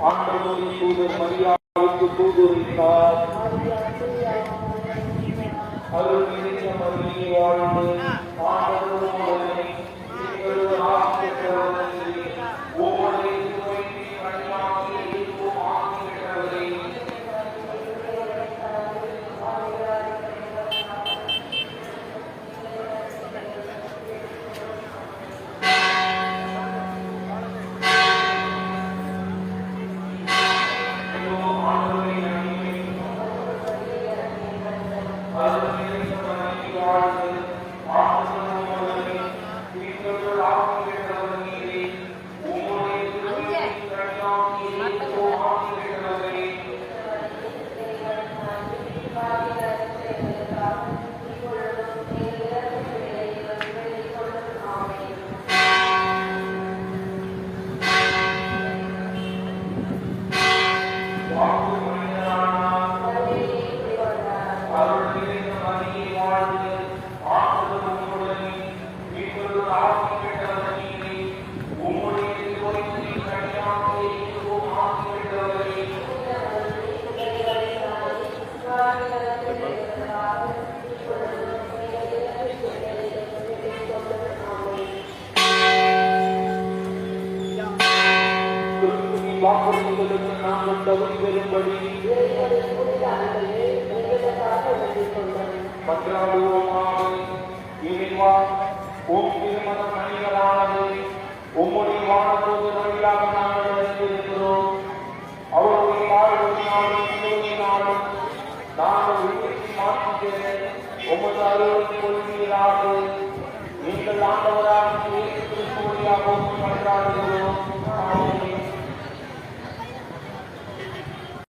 ஆண்டவரின் தூதர் மரியாவுக்கு தூதுரைத்தார். அருள் நிறைந்த மரியே வாழ்ந்து ஆண்டவரோடு வாக்குறுதிகளுக்கு நாங்கள் தகுதி பெறும்படி மன்றாடுவோமாக. இறைவா, உம் திருமண மணிகளானது உம்முடைய வானத்தோடு வழியாக நாங்கள் அடைந்திருக்கிறோம். அவருடைய வாழ்வினாலும் நாங்கள் உயிருக்கு மாற்றி உமது அருளை கொள்வீராக. நீங்கள் ஆண்டவராக இயேசு கிறிஸ்து வழியாக மன்றாடுகிறோம்.